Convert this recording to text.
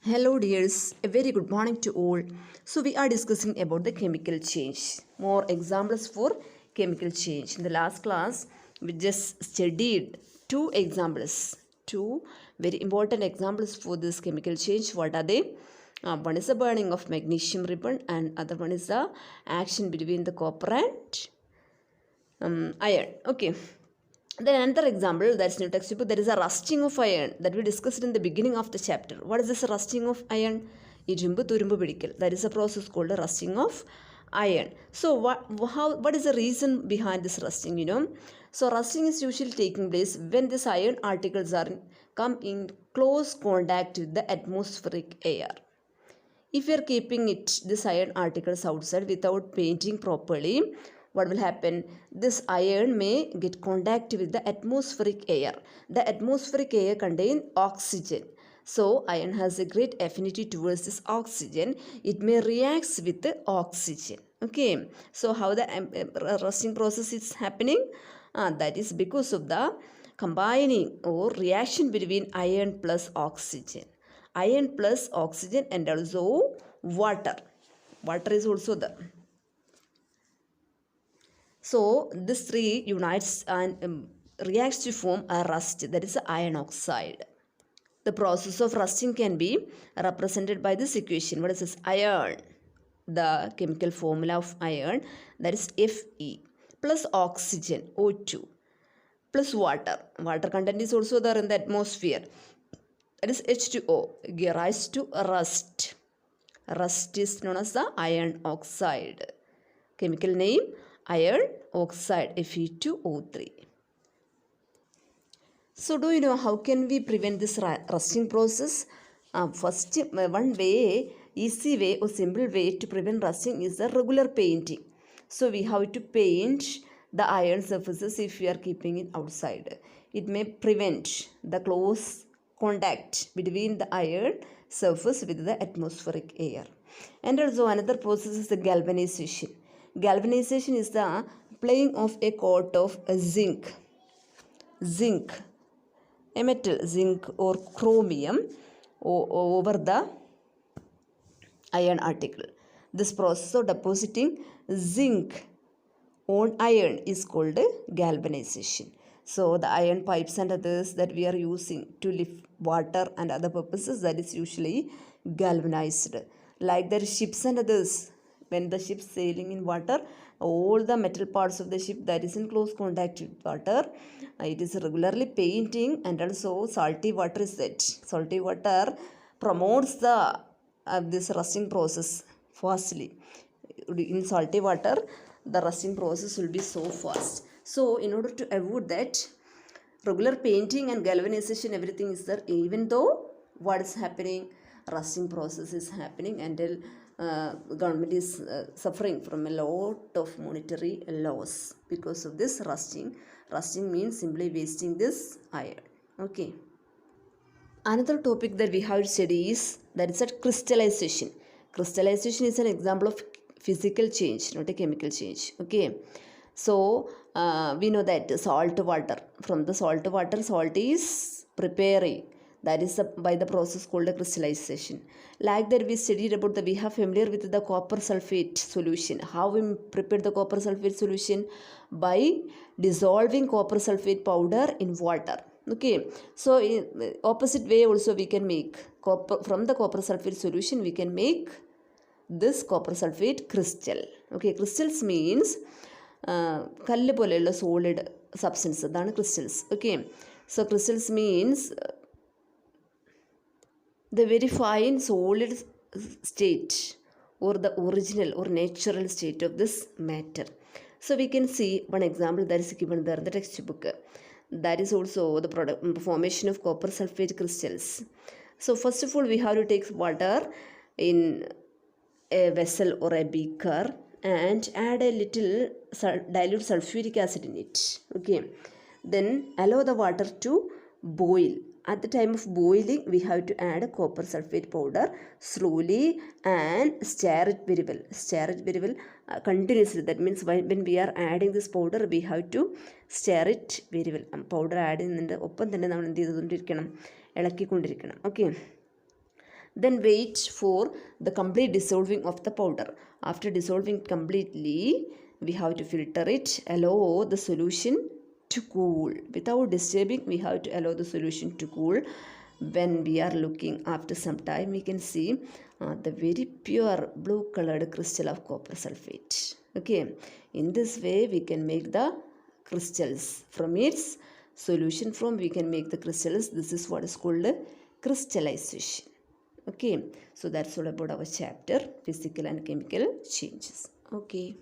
Hello dears, a very good morning to all. So we are discussing about the chemical change. More examples for chemical change. In the last class, we just studied two examples, two very important examples for this chemical change. What are they? One is the burning of magnesium ribbon and other one is the action between the copper and iron. Okay. Then another example, that's new textbook, there is a rusting of iron that we discussed in the beginning of the chapter. What is this rusting of iron? ഇരുമ്പ് തുരുമ്പ് പിടിക്കൽ. That is a process called the rusting of iron. So what is the reason behind this rusting, So rusting is usually taking place when these iron particles come in close contact with the atmospheric air. If we are keeping this iron particles outside without painting properly, what will happen? This iron may get contact with the atmospheric air. The atmospheric air contains oxygen. So iron has a great affinity towards this oxygen. It may react with the oxygen. Okay. So how the rusting process is happening? That is because of the combining or reaction between iron plus oxygen. Iron plus oxygen and also water. Water is also there. So this three unites and reacts to form a rust, that is iron oxide. The process of rusting can be represented by this equation. What is this? Iron, the chemical formula of iron, that is Fe, plus oxygen, O2, plus water. Water content is also there in the atmosphere. That is H2O, give rise to rust. Rust is known as the iron oxide. Chemical name iron oxide, Fe2O3. So do you know how can we prevent this rusting process? First, one way, easy way or simple way to prevent rusting is the regular painting. So we have to paint the iron surfaces if we are keeping it outside. It may prevent the close contact between the iron surface with the atmospheric air. And also another process is the galvanization. Galvanization is the applying of a coat of zinc, a metal, zinc or chromium over the iron article. This process of depositing zinc on iron is called galvanization. So the iron pipes and others that we are using to lift water and other purposes, that is usually galvanized. Like the ships and others, when the ship sailing in water, all the metal parts of the ship that is in close contact with water, it is regularly painting, and also salty water is that. Salty water promotes the this rusting process fastly. In salty water, the rusting process will be so fast. So in order to avoid that, regular painting and galvanization, everything is there, even though what is happening, rusting process is happening, until government is suffering from a lot of monetary loss because of this rusting. Rusting means simply wasting this iron. Okay. Another topic that we have to study is that is crystallization. Crystallization is an example of physical change, not a chemical change. Okay. So we know that salt water, from the salt water, salt is preparing. That is by the process called crystallization. Like that we studied about we have familiar with the copper sulfate solution. How we prepare the copper sulfate solution? By dissolving copper sulfate powder in water. Okay, so in opposite way also we can make copper from the copper sulfate solution. We can make this copper sulfate crystal. Okay, crystals means കല്ല് പോലെയുള്ള solid substance, അതാണ് crystals. Okay, so crystals means the very fine solid state or the original or natural state of this matter. So we can see one example that is given there in the textbook. That is also the formation of copper sulfate crystals. So first of all, we have to take water in a vessel or a beaker and add a little dilute sulfuric acid in it. Okay, then allow the water to boil. At the time of boiling, we have to add a copper sulfate powder slowly and stir it very well. Stir it very well continuously. That means when we are adding this powder, we have to stir it very well. Powder add ചെയ്യുന്നതിൻ്റെ ഒപ്പം തന്നെ നമ്മൾ എന്ത് ചെയ്തുകൊണ്ടിരിക്കണം, ഇളക്കിക്കൊണ്ടിരിക്കണം. Okay, Then wait for the complete dissolving of the powder. After dissolving completely, we have to filter it, allow the solution to cool. Without disturbing, we have to allow the solution to cool. When we are looking after some time, we can see the very pure blue colored crystal of copper sulfate. Okay, in this way we can make the crystals from its solution. From we can make the crystals. This is what is called crystallization. Okay, so that's all about our chapter physical and chemical changes. Okay.